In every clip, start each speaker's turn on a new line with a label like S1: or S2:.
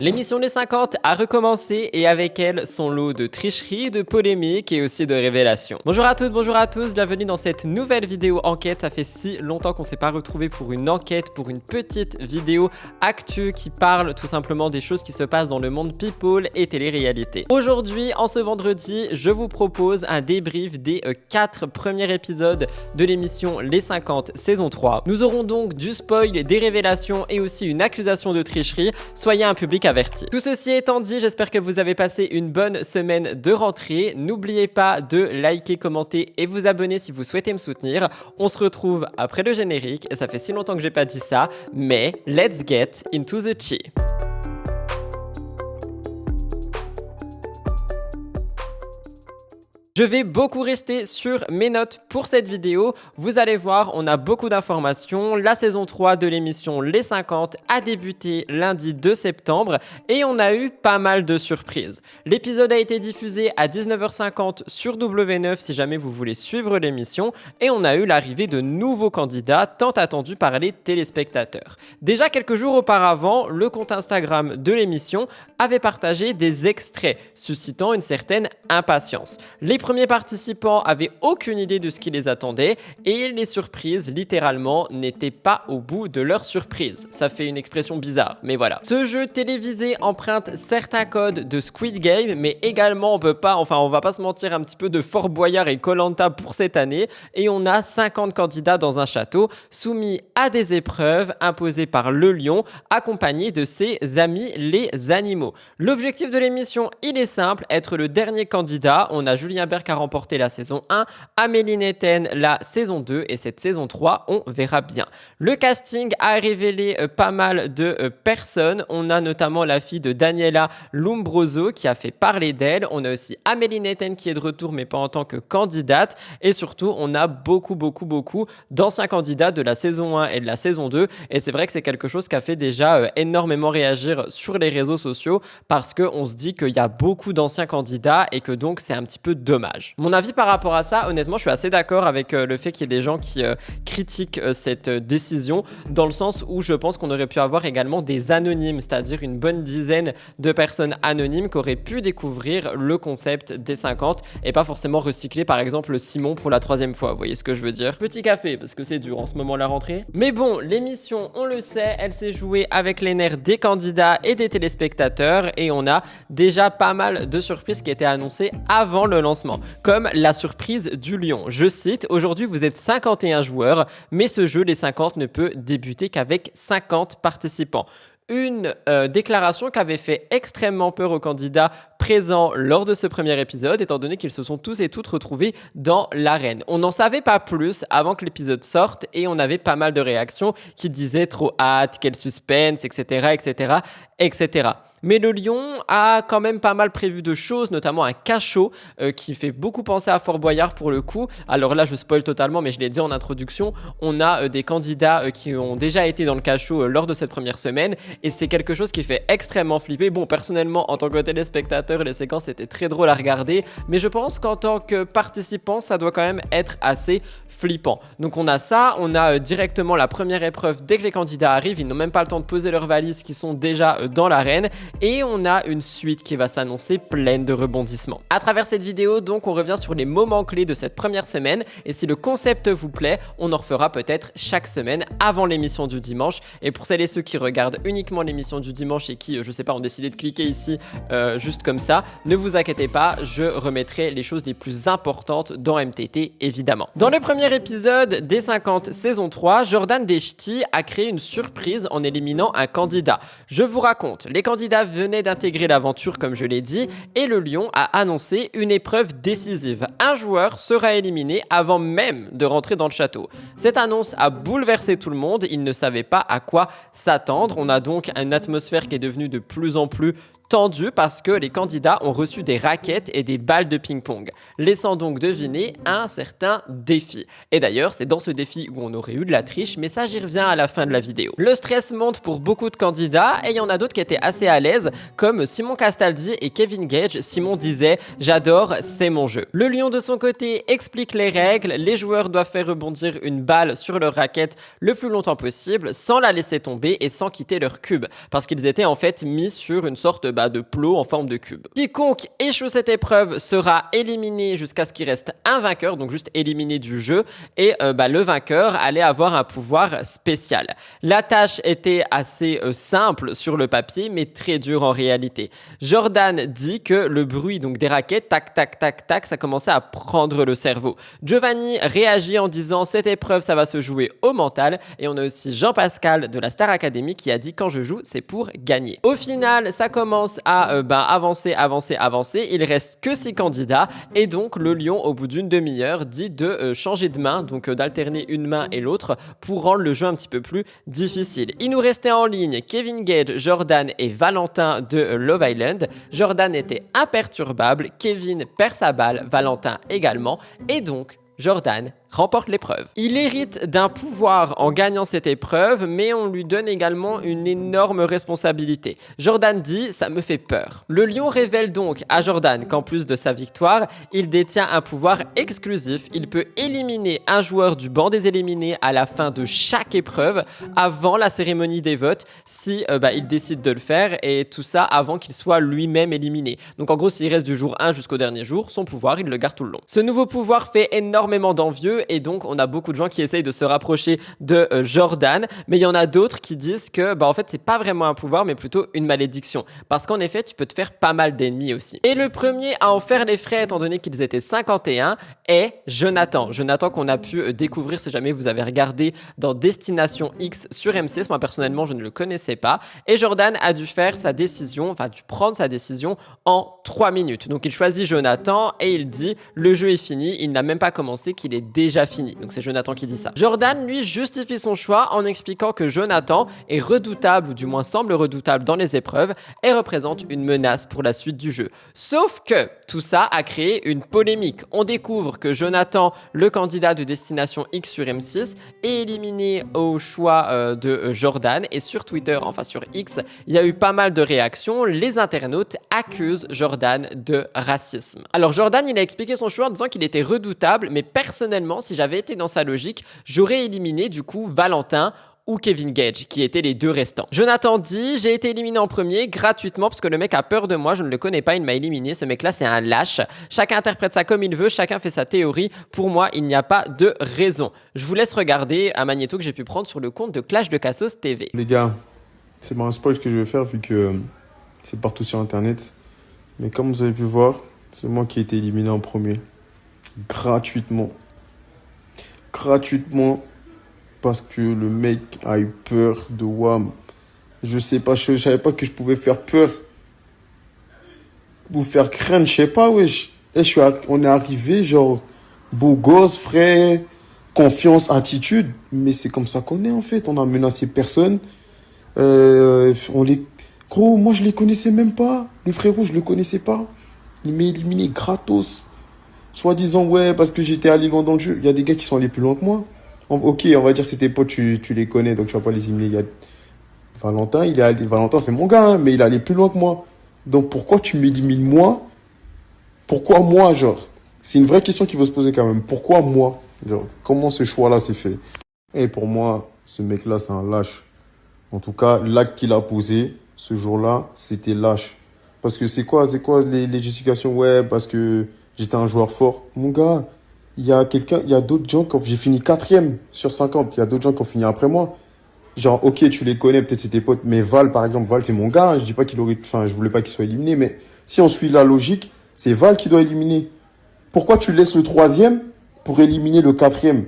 S1: L'émission Les 50 a recommencé et avec elle son lot de tricheries, de polémiques et aussi de révélations. Bonjour à toutes, bonjour à tous, bienvenue dans cette nouvelle vidéo enquête. Ça fait si longtemps qu'on s'est pas retrouvé pour une enquête, pour une petite vidéo actu qui parle tout simplement des choses qui se passent dans le monde people et télé-réalité. Aujourd'hui, en ce vendredi, je vous propose un débrief des 4 premiers épisodes de l'émission Les 50 saison 3. Nous aurons donc du spoil, des révélations et aussi une accusation de tricherie. Soyez un public averti. Tout ceci étant dit, j'espère que vous avez passé une bonne semaine de rentrée. N'oubliez pas de liker, commenter et vous abonner si vous souhaitez me soutenir. On se retrouve après le générique et ça fait si longtemps que j'ai pas dit ça, mais let's get into the tea. Je vais beaucoup rester sur mes notes pour cette vidéo. Vous allez voir, on a beaucoup d'informations. La saison 3 de l'émission Les 50 a débuté lundi 2 septembre et on a eu pas mal de surprises. L'épisode a été diffusé à 19h50 sur W9 si jamais vous voulez suivre l'émission et on a eu l'arrivée de nouveaux candidats tant attendus par les téléspectateurs. Déjà quelques jours auparavant, le compte Instagram de l'émission avait partagé des extraits suscitant une certaine impatience. Les premiers participants avaient aucune idée de ce qui les attendait et les surprises, littéralement, n'étaient pas au bout de leur surprise. Ça fait une expression bizarre, mais voilà. Ce jeu télévisé emprunte certains codes de Squid Game, mais également on va pas se mentir, un petit peu de Fort Boyard et Koh-Lanta pour cette année, et on a 50 candidats dans un château, soumis à des épreuves imposées par le lion, accompagnés de ses amis les animaux. L'objectif de l'émission, il est simple, être le dernier candidat. On a Julien Bert qui a remporté la saison 1, Amélie Netten la saison 2 et cette saison 3, on verra bien. Le casting a révélé pas mal de personnes. On a notamment la fille de Daniela Lombroso qui a fait parler d'elle. On a aussi Amélie Netten qui est de retour mais pas en tant que candidate. Et surtout, on a beaucoup d'anciens candidats de la saison 1 et de la saison 2. Et c'est vrai que c'est quelque chose qui a fait déjà énormément réagir sur les réseaux sociaux parce qu'on se dit qu'il y a beaucoup d'anciens candidats et que donc c'est un petit peu dommage. Mon avis par rapport à ça, honnêtement, je suis assez d'accord avec le fait qu'il y ait des gens qui critiquent cette décision, dans le sens où je pense qu'on aurait pu avoir également des anonymes, c'est-à-dire une bonne dizaine de personnes anonymes qui auraient pu découvrir le concept des 50 et pas forcément recycler par exemple Simon pour la 3e fois, vous voyez ce que je veux dire. Petit café, parce que c'est dur en ce moment la rentrée. Mais bon, l'émission, on le sait, elle s'est jouée avec les nerfs des candidats et des téléspectateurs et on a déjà pas mal de surprises qui étaient annoncées avant le lancement. Comme la surprise du lion. Je cite, aujourd'hui vous êtes 51 joueurs, mais ce jeu, les 50, ne peut débuter qu'avec 50 participants. Une déclaration qui avait fait extrêmement peur aux candidats présents lors de ce premier épisode, étant donné qu'ils se sont tous et toutes retrouvés dans l'arène. On n'en savait pas plus avant que l'épisode sorte et on avait pas mal de réactions qui disaient trop hâte, quel suspense, etc. Mais le lion a quand même pas mal prévu de choses, notamment un cachot qui fait beaucoup penser à Fort Boyard pour le coup. Alors là, je spoil totalement, mais je l'ai dit en introduction, on a des candidats qui ont déjà été dans le cachot lors de cette première semaine et c'est quelque chose qui fait extrêmement flipper. Bon, personnellement, en tant que téléspectateur, les séquences étaient très drôles à regarder, mais je pense qu'en tant que participant, ça doit quand même être assez flippant. Donc on a ça, on a directement la première épreuve dès que les candidats arrivent, ils n'ont même pas le temps de poser leurs valises qui sont déjà dans l'arène. Et on a une suite qui va s'annoncer pleine de rebondissements. À travers cette vidéo, donc, on revient sur les moments clés de cette première semaine. Et si le concept vous plaît, on en refera peut-être chaque semaine avant l'émission du dimanche. Et pour celles et ceux qui regardent uniquement l'émission du dimanche et qui, je sais pas, ont décidé de cliquer ici juste comme ça, ne vous inquiétez pas, je remettrai les choses les plus importantes dans MTT, évidemment. Dans le premier épisode des 50 saison 3, Jordan Deschti a créé une surprise en éliminant un candidat. Je vous raconte, les candidats venait d'intégrer l'aventure comme je l'ai dit et le lion a annoncé une épreuve décisive. Un joueur sera éliminé avant même de rentrer dans le château. Cette annonce a bouleversé tout le monde, ils ne savaient pas à quoi s'attendre. On a donc une atmosphère qui est devenue de plus en plus tendu parce que les candidats ont reçu des raquettes et des balles de ping-pong, laissant donc deviner un certain défi. Et d'ailleurs, c'est dans ce défi où on aurait eu de la triche, mais ça j'y reviens à la fin de la vidéo. Le stress monte pour beaucoup de candidats et il y en a d'autres qui étaient assez à l'aise, comme Simon Castaldi et Kevin Gage. Simon disait « J'adore, c'est mon jeu ». Le lion de son côté explique les règles, les joueurs doivent faire rebondir une balle sur leur raquette le plus longtemps possible, sans la laisser tomber et sans quitter leur cube, parce qu'ils étaient en fait mis sur une sorte de plot en forme de cube. Quiconque échoue cette épreuve sera éliminé jusqu'à ce qu'il reste un vainqueur, donc juste éliminé du jeu, et le vainqueur allait avoir un pouvoir spécial. La tâche était assez simple sur le papier, mais très dure en réalité. Jordan dit que le bruit donc des raquettes, tac tac tac tac, ça commençait à prendre le cerveau. Giovanni réagit en disant cette épreuve ça va se jouer au mental, et on a aussi Jean-Pascal de la Star Academy qui a dit quand je joue c'est pour gagner. Au final ça commence à avancer. Il reste que 6 candidats et donc le lion au bout d'une demi-heure dit de changer de main, donc d'alterner une main et l'autre pour rendre le jeu un petit peu plus difficile. Il nous restait en ligne Kevin Gage, Jordan et Valentin de Love Island. Jordan était imperturbable, Kevin perd sa balle, Valentin également, et donc Jordan remporte l'épreuve. Il hérite d'un pouvoir en gagnant cette épreuve, mais on lui donne également une énorme responsabilité. Jordan dit « ça me fait peur ». Le lion révèle donc à Jordan qu'en plus de sa victoire, il détient un pouvoir exclusif. Il peut éliminer un joueur du banc des éliminés à la fin de chaque épreuve, avant la cérémonie des votes, si il décide de le faire, et tout ça avant qu'il soit lui-même éliminé. Donc en gros, s'il reste du jour 1 jusqu'au dernier jour, son pouvoir, il le garde tout le long. Ce nouveau pouvoir fait énormément d'envieux, et donc on a beaucoup de gens qui essayent de se rapprocher de Jordan, mais il y en a d'autres qui disent que en fait c'est pas vraiment un pouvoir mais plutôt une malédiction, parce qu'en effet tu peux te faire pas mal d'ennemis aussi. Et le premier à en faire les frais, étant donné qu'ils étaient 51, est Jonathan qu'on a pu découvrir si jamais vous avez regardé dans Destination X sur M6. Moi personnellement je ne le connaissais pas, et Jordan a dû faire sa décision, dû prendre sa décision en 3 minutes. Donc il choisit Jonathan et il dit le jeu est fini, il n'a même pas commencé qu'il est déjà fini. Donc c'est Jonathan qui dit ça. Jordan lui justifie son choix en expliquant que Jonathan est redoutable, ou du moins semble redoutable dans les épreuves, et représente une menace pour la suite du jeu. Sauf que tout ça a créé une polémique. On découvre que Jonathan, le candidat de Destination X sur M6, est éliminé au choix de Jordan, et sur Twitter, enfin sur X, il y a eu pas mal de réactions. Les internautes accusent Jordan de racisme. Alors Jordan, il a expliqué son choix en disant qu'il était redoutable, mais personnellement, si j'avais été dans sa logique, j'aurais éliminé du coup Valentin ou Kevin Gage, qui étaient les deux restants. Jonathan dit « J'ai été éliminé en premier gratuitement parce que le mec a peur de moi, je ne le connais pas, il m'a éliminé, ce mec-là c'est un lâche. Chacun interprète ça comme il veut, chacun fait sa théorie. Pour moi, il n'y a pas de raison. » Je vous laisse regarder un magnéto que j'ai pu prendre sur le compte de Clash de Cassos TV.
S2: Les gars, c'est pas un spoil que je vais faire vu que c'est partout sur internet. Mais comme vous avez pu voir, c'est moi qui ai été éliminé en premier. Gratuitement, parce que le mec a eu peur de WAM. Je sais pas, je savais pas que je pouvais faire peur. Vous faire craindre, je sais pas, wesh. On est arrivé, genre, beau gosse, frais, confiance, attitude. Mais c'est comme ça qu'on est, en fait. On a menacé personne. Gros, moi, je les connaissais même pas. Le frérot, je le connaissais pas. Il m'a éliminé gratos. Soi-disant, ouais, parce que j'étais allé loin dans le jeu. Il y a des gars qui sont allés plus loin que moi. Ok, on va dire c'est tes potes, tu les connais, donc tu vas pas les éliminer. Il y a Valentin, c'est mon gars, hein, mais il est allé plus loin que moi. Donc pourquoi tu m'élimines moi? Pourquoi moi, genre? C'est une vraie question qu'il faut se poser quand même. Pourquoi moi? Genre, comment ce choix-là s'est fait? Et pour moi, ce mec-là, c'est un lâche. En tout cas, l'acte qu'il a posé ce jour-là, c'était lâche. Parce que c'est quoi les justifications? Ouais, parce que j'étais un joueur fort. Mon gars, il y a d'autres gens j'ai fini 4e sur 50. Il y a d'autres gens qui ont fini après moi. Genre, ok, tu les connais, peut-être c'est tes potes, mais Val, par exemple, Val, c'est mon gars. Je dis pas je voulais pas qu'il soit éliminé, mais si on suit la logique, c'est Val qui doit éliminer. Pourquoi tu laisses le 3e pour éliminer le 4e?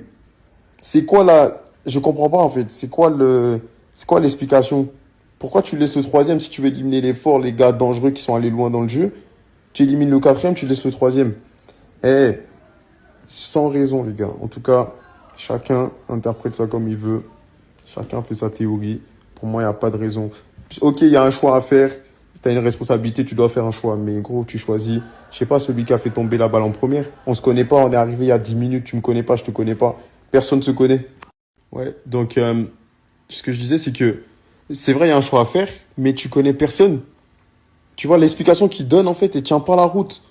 S2: Je comprends pas, en fait. C'est quoi l'explication? Pourquoi tu laisses le 3e si tu veux éliminer les forts, les gars dangereux qui sont allés loin dans le jeu? Tu élimines le 4e, tu laisses le 3e. Sans raison, les gars. En tout cas, chacun interprète ça comme il veut. Chacun fait sa théorie. Pour moi, il n'y a pas de raison. Ok, il y a un choix à faire. Tu as une responsabilité, tu dois faire un choix. Mais gros, tu choisis, je sais pas, celui qui a fait tomber la balle en première. On se connaît pas, on est arrivé il y a 10 minutes, tu me connais pas, je te connais pas. Personne ne se connaît. Ouais, donc ce que je disais, c'est que c'est vrai, il y a un choix à faire, mais tu connais personne. Tu vois, l'explication qu'il donne, en fait, elle tient pas la route.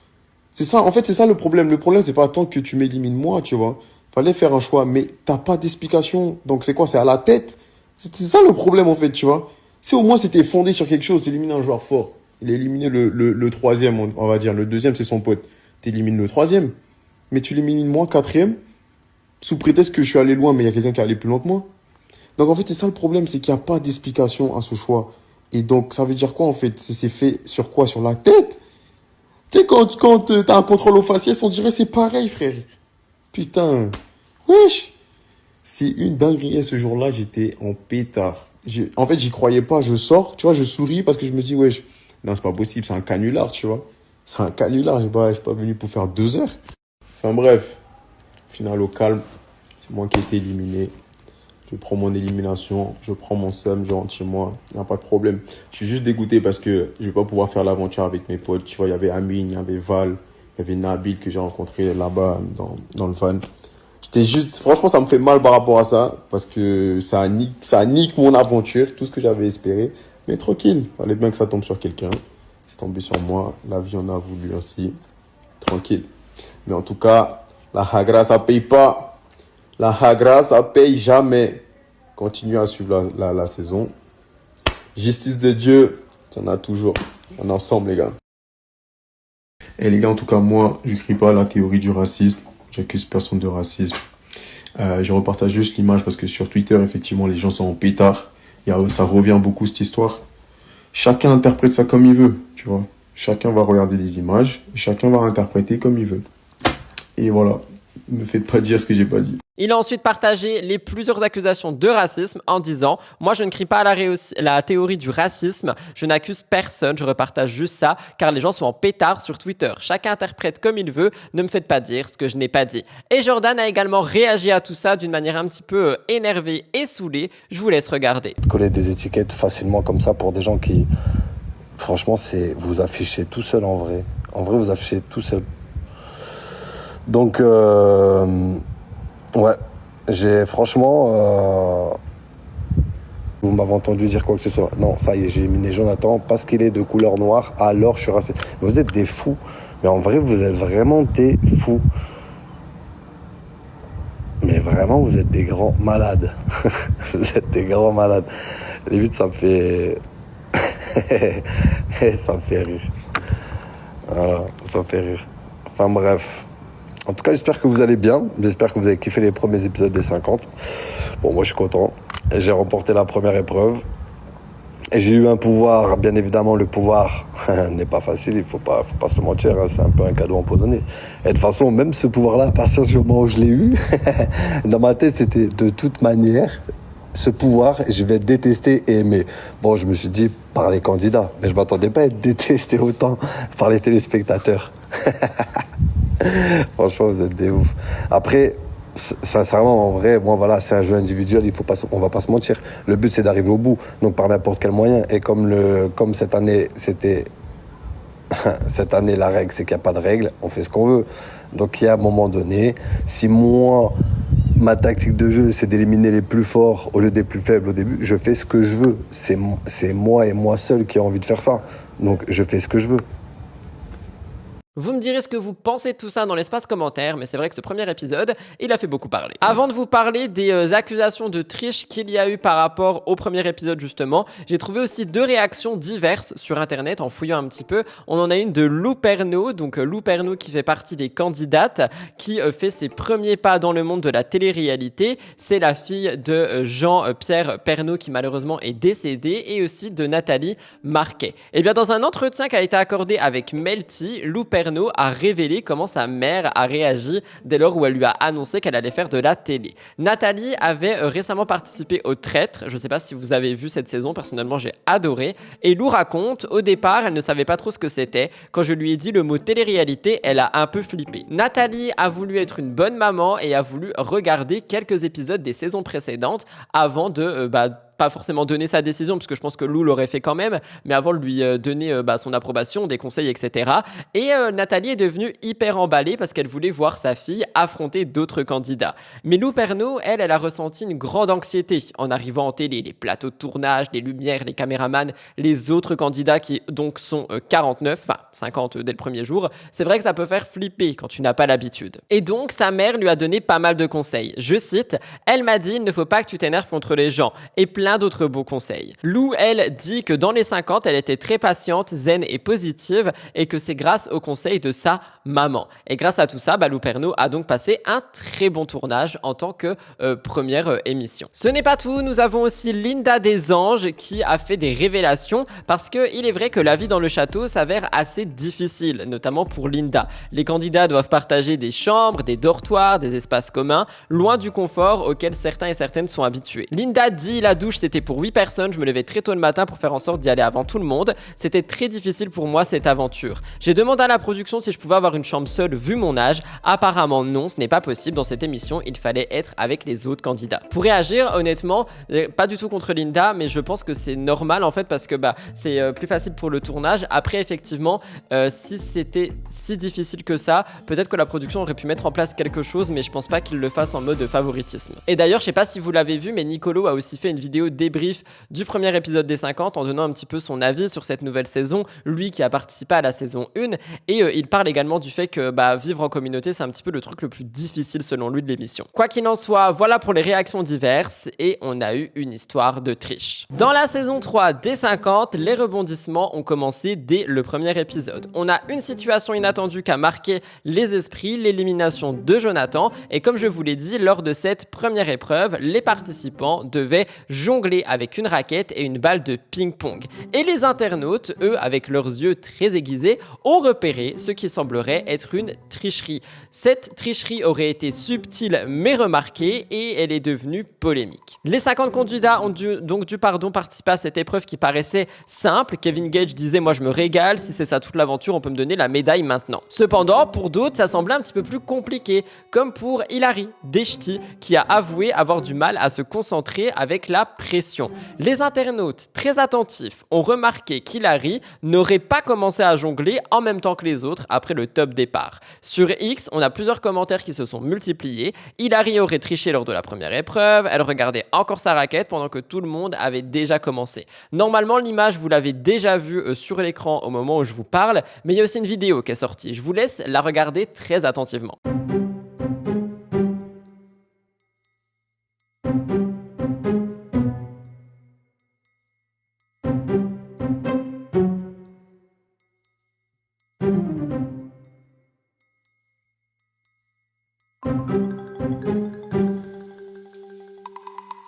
S2: C'est ça, en fait, c'est ça le problème. Le problème, c'est pas tant que tu m'élimines moi, tu vois. Fallait faire un choix, mais t'as pas d'explication. Donc c'est quoi? C'est à la tête. C'est ça le problème, en fait, tu vois. Si au moins c'était fondé sur quelque chose, éliminer un joueur fort. Il a éliminé le troisième, on va dire. Le deuxième, c'est son pote. T'élimines le troisième. Mais tu l'élimines moi, quatrième, sous prétexte que je suis allé loin, mais il y a quelqu'un qui est allé plus loin que moi. Donc en fait, c'est ça le problème, c'est qu'il n'y a pas d'explication à ce choix. Et donc, ça veut dire quoi, en fait? C'est fait sur quoi? Sur la tête? Tu sais, quand t'as un contrôle au faciès, on dirait c'est pareil, frère. Putain. Wesh. C'est une dinguerie. Ce jour-là, j'étais en pétard. En fait, j'y croyais pas. Je sors, tu vois, je souris parce que je me dis, wesh, non, c'est pas possible, c'est un canular, tu vois. C'est un canular, je suis pas venu pour faire 2 heures. Enfin bref, final au calme, c'est moi qui ai été éliminé. Je prends mon élimination, je prends mon seum, je rentre chez moi, il n'y a pas de problème. Je suis juste dégoûté parce que je vais pas pouvoir faire l'aventure avec mes potes. Tu vois, il y avait Amine, il y avait Val, il y avait Nabil que j'ai rencontré là-bas dans le van. J'étais juste, franchement, ça me fait mal par rapport à ça parce que ça nique mon aventure, tout ce que j'avais espéré. Mais tranquille, fallait bien que ça tombe sur quelqu'un. C'est tombé sur moi, la vie en a voulu ainsi. Tranquille. Mais en tout cas, la Hagra, ça paye pas. La Hagra, ça paye jamais. Continue à suivre la saison. Justice de Dieu, il y en a toujours. On est ensemble, les gars. Et les gars, en tout cas, moi, je crie pas la théorie du racisme. J'accuse personne de racisme. Je repartage juste l'image parce que sur Twitter, effectivement, les gens sont en pétard. Ça revient beaucoup, cette histoire. Chacun interprète ça comme il veut, tu vois. Chacun va regarder les images. Et chacun va interpréter comme il veut. Et voilà. Ne me faites pas dire ce que j'ai pas dit.
S1: Il a ensuite partagé les plusieurs accusations de racisme en disant « Moi, je ne crie pas à la théorie du racisme, je n'accuse personne, je repartage juste ça, car les gens sont en pétard sur Twitter. Chacun interprète comme il veut, ne me faites pas dire ce que je n'ai pas dit. » Et Jordan a également réagi à tout ça d'une manière un petit peu énervée et saoulée. Je vous laisse regarder.
S3: Coller des étiquettes facilement comme ça pour des gens qui... Franchement, vous affichez tout seul en vrai. En vrai, vous affichez tout seul. Donc, ouais, franchement, vous m'avez entendu dire quoi que ce soit. Non, ça y est, j'ai éliminé Jonathan parce qu'il est de couleur noire, alors je suis raciste. Vous êtes des fous, mais en vrai, vous êtes vraiment des fous. Mais vraiment, vous êtes des grands malades. Vous êtes des grands malades. Limite, ça me fait... ça me fait rire. Voilà, ça me fait rire. Enfin bref. En tout cas, j'espère que vous allez bien. J'espère que vous avez kiffé les premiers épisodes des 50. Bon, moi, je suis content. J'ai remporté la première épreuve. Et j'ai eu un pouvoir. Bien évidemment, le pouvoir n'est pas facile. Il faut pas se le mentir. Hein, c'est un peu un cadeau empoisonné. Et de toute façon, même ce pouvoir-là, à partir du moment où je l'ai eu, dans ma tête, c'était de toute manière, ce pouvoir, je vais détester et aimer. Bon, je me suis dit par les candidats. Mais je m'attendais pas à être détesté autant par les téléspectateurs. Franchement, vous êtes des ouf. Après, sincèrement, en vrai, moi, voilà, c'est un jeu individuel, on va pas se mentir. Le but, c'est d'arriver au bout, donc par n'importe quel moyen. Et comme cette année, cette année, la règle, c'est qu'il n'y a pas de règle, on fait ce qu'on veut. Donc, il y a un moment donné, si moi, ma tactique de jeu, c'est d'éliminer les plus forts au lieu des plus faibles au début, je fais ce que je veux. C'est moi et moi seul qui ai envie de faire ça. Donc, je fais ce que je veux.
S1: Vous me direz ce que vous pensez de tout ça dans l'espace commentaire, mais c'est vrai que ce premier épisode, il a fait beaucoup parler. Avant de vous parler des accusations de triche qu'il y a eu par rapport au premier épisode justement, j'ai trouvé aussi 2 réactions diverses sur internet en fouillant un petit peu. On en a une de Lou Pernaud, donc Lou Pernaud qui fait partie des candidates, qui fait ses premiers pas dans le monde de la télé-réalité. C'est la fille de Jean-Pierre Pernaud qui malheureusement est décédé, et aussi de Nathalie Marquet. Et bien dans un entretien qui a été accordé avec Melty, Lou Pernaud a révélé comment sa mère a réagi dès lors où elle lui a annoncé qu'elle allait faire de la télé. Nathalie avait récemment participé au Traître. Je ne sais pas si vous avez vu cette saison, personnellement j'ai adoré. Et Lou raconte, au départ, elle ne savait pas trop ce que c'était. Quand je lui ai dit le mot télé-réalité, elle a un peu flippé. Nathalie a voulu être une bonne maman et a voulu regarder quelques épisodes des saisons précédentes avant de pas forcément donner sa décision, parce que je pense que Lou l'aurait fait quand même, mais avant de lui donner son approbation, des conseils, etc. Et Nathalie est devenue hyper emballée parce qu'elle voulait voir sa fille affronter d'autres candidats. Mais Lou Pernaut, elle a ressenti une grande anxiété en arrivant en télé. Les plateaux de tournage, les lumières, les caméramans, les autres candidats qui donc sont 49, enfin 50 dès le premier jour, c'est vrai que ça peut faire flipper quand tu n'as pas l'habitude. Et donc sa mère lui a donné pas mal de conseils. Je cite, elle m'a dit, il ne faut pas que tu t'énerves contre les gens, et plein d'autres beaux conseils. Lou, elle, dit que dans les 50, elle était très patiente, zen et positive, et que c'est grâce aux conseils de sa maman. Et grâce à tout ça, Lou Pernaut a donc passé un très bon tournage en tant que première émission. Ce n'est pas tout, nous avons aussi Linda Desanges qui a fait des révélations parce qu'il est vrai que la vie dans le château s'avère assez difficile, notamment pour Linda. Les candidats doivent partager des chambres, des dortoirs, des espaces communs, loin du confort auquel certains et certaines sont habitués. Linda dit, la douche c'était pour 8 personnes, je me levais très tôt le matin pour faire en sorte d'y aller avant tout le monde. C'était très difficile pour moi cette aventure. J'ai demandé à la production si je pouvais avoir une chambre seule vu mon âge. Apparemment non, ce n'est pas possible. Dans cette émission, il fallait être avec les autres candidats. Pour réagir, honnêtement, pas du tout contre Linda, mais je pense que c'est normal en fait parce que c'est plus facile pour le tournage. Après, effectivement, si c'était si difficile que ça, peut-être que la production aurait pu mettre en place quelque chose, mais je pense pas qu'il le fasse en mode favoritisme. Et d'ailleurs, je sais pas si vous l'avez vu, mais Nicolo a aussi fait une vidéo débrief du premier épisode des 50 en donnant un petit peu son avis sur cette nouvelle saison, lui qui a participé à la saison 1, et il parle également du fait que vivre en communauté, c'est un petit peu le truc le plus difficile selon lui de l'émission. Quoi qu'il en soit, voilà pour les réactions diverses, et on a eu une histoire de triche. Dans la saison 3 des 50, les rebondissements ont commencé dès le premier épisode. On a une situation inattendue qui a marqué les esprits, l'élimination de Jonathan, et comme je vous l'ai dit, lors de cette première épreuve, les participants devaient jongler avec une raquette et une balle de ping-pong. Et les internautes, eux, avec leurs yeux très aiguisés, ont repéré ce qui semblerait être une tricherie. Cette tricherie aurait été subtile mais remarquée et elle est devenue polémique. Les 50 candidats ont dû participer à cette épreuve qui paraissait simple. Kevin Gage disait « Moi je me régale, si c'est ça toute l'aventure, on peut me donner la médaille maintenant ». Cependant, pour d'autres, ça semblait un petit peu plus compliqué, comme pour Hilary Deshti qui a avoué avoir du mal à se concentrer avec la pression. Les internautes, très attentifs, ont remarqué qu'Hilary n'aurait pas commencé à jongler en même temps que les autres après le top départ. Sur X, on a plusieurs commentaires qui se sont multipliés. Hilary aurait triché lors de la première épreuve, elle regardait encore sa raquette pendant que tout le monde avait déjà commencé. Normalement, l'image, vous l'avez déjà vue sur l'écran au moment où je vous parle, mais il y a aussi une vidéo qui est sortie. Je vous laisse la regarder très attentivement.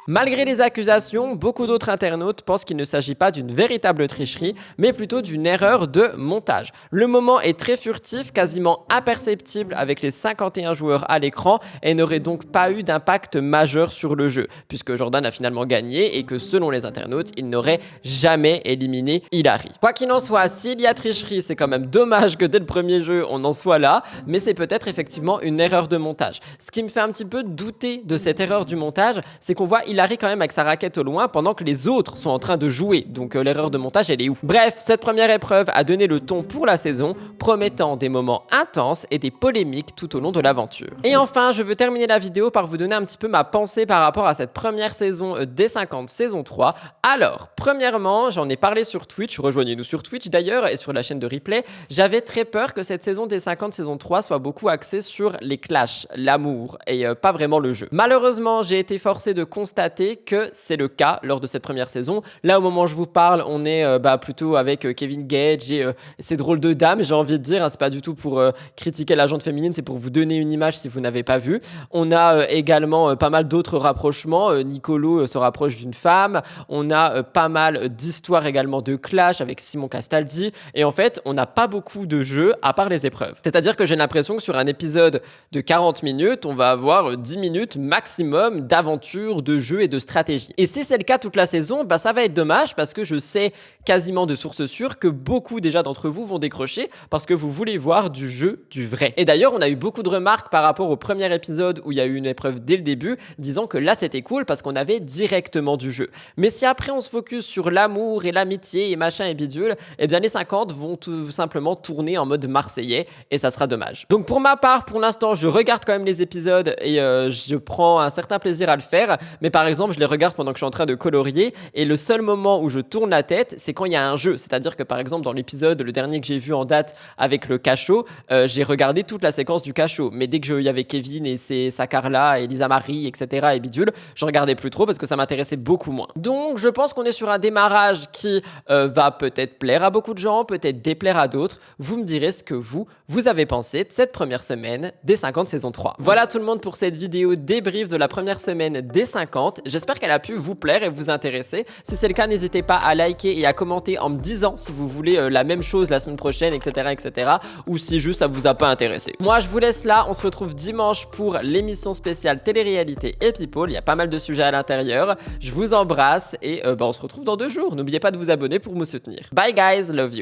S1: Malgré les accusations, beaucoup d'autres internautes pensent qu'il ne s'agit pas d'une véritable tricherie, mais plutôt d'une erreur de montage. Le moment est très furtif, quasiment imperceptible avec les 51 joueurs à l'écran et n'aurait donc pas eu d'impact majeur sur le jeu, puisque Jordan a finalement gagné et que selon les internautes, il n'aurait jamais éliminé Hilary. Quoi qu'il en soit, s'il y a tricherie, c'est quand même dommage que dès le premier jeu, on en soit là, mais c'est peut-être effectivement une erreur de montage. Ce qui me fait un petit peu douter de cette erreur du montage, c'est qu'on voit Hilary quand même avec sa raquette au loin pendant que les autres sont en train de jouer. Donc l'erreur de montage, elle est où? Bref, cette première épreuve a donné le ton pour la saison, promettant des moments intenses et des polémiques tout au long de l'aventure. Et enfin, je veux terminer la vidéo par vous donner un petit peu ma pensée par rapport à cette première saison des 50 saison 3. Alors, premièrement, j'en ai parlé sur Twitch, rejoignez-nous sur Twitch d'ailleurs et sur la chaîne de replay. J'avais très peur que cette saison des 50 saison 3 soit beaucoup axée sur les clashs, l'amour et pas vraiment le jeu. Malheureusement, j'ai été forcé de constater que c'est le cas lors de cette première saison. Là, au moment où je vous parle, on est plutôt avec Kevin Gage et ces drôles de dames, j'ai envie de dire. Hein, c'est pas du tout pour critiquer la gente féminine, c'est pour vous donner une image si vous n'avez pas vu. On a également pas mal d'autres rapprochements. Nicolo se rapproche d'une femme. On a pas mal d'histoires également de clash avec Simon Castaldi. Et en fait, on n'a pas beaucoup de jeux à part les épreuves. C'est-à-dire que j'ai l'impression que sur un épisode de 40 minutes, on va avoir 10 minutes maximum d'aventure, de jeu, et de stratégie. Et si c'est le cas toute la saison, bah ça va être dommage parce que je sais quasiment de sources sûres que beaucoup déjà d'entre vous vont décrocher parce que vous voulez voir du jeu, du vrai. Et d'ailleurs, on a eu beaucoup de remarques par rapport au premier épisode où il y a eu une épreuve dès le début, disant que là c'était cool parce qu'on avait directement du jeu. Mais si après on se focus sur l'amour et l'amitié et machin et bidule, eh bien les 50 vont tout simplement tourner en mode marseillais et ça sera dommage. Donc pour ma part, pour l'instant, je regarde quand même les épisodes et je prends un certain plaisir à le faire. Mais par exemple, je les regarde pendant que je suis en train de colorier et le seul moment où je tourne la tête, c'est quand il y a un jeu. C'est-à-dire que par exemple, dans l'épisode, le dernier que j'ai vu en date avec le cachot, j'ai regardé toute la séquence du cachot. Mais dès que il y avait Kevin et sa Carla et Lisa Marie, etc. et bidule, je regardais plus trop parce que ça m'intéressait beaucoup moins. Donc je pense qu'on est sur un démarrage qui va peut-être plaire à beaucoup de gens, peut-être déplaire à d'autres. Vous me direz ce que vous avez pensé de cette première semaine des 50 saison 3. Voilà tout le monde pour cette vidéo débrief de la première semaine des 50. J'espère qu'elle a pu vous plaire et vous intéresser. Si c'est le cas, n'hésitez pas à liker et à commenter en me disant si vous voulez la même chose la semaine prochaine, etc., etc. ou si juste ça vous a pas intéressé. Moi, je vous laisse là. On se retrouve dimanche pour l'émission spéciale télé-réalité et People. Il y a pas mal de sujets à l'intérieur. Je vous embrasse et on se retrouve dans 2 jours. N'oubliez pas de vous abonner pour me soutenir. Bye guys, love you.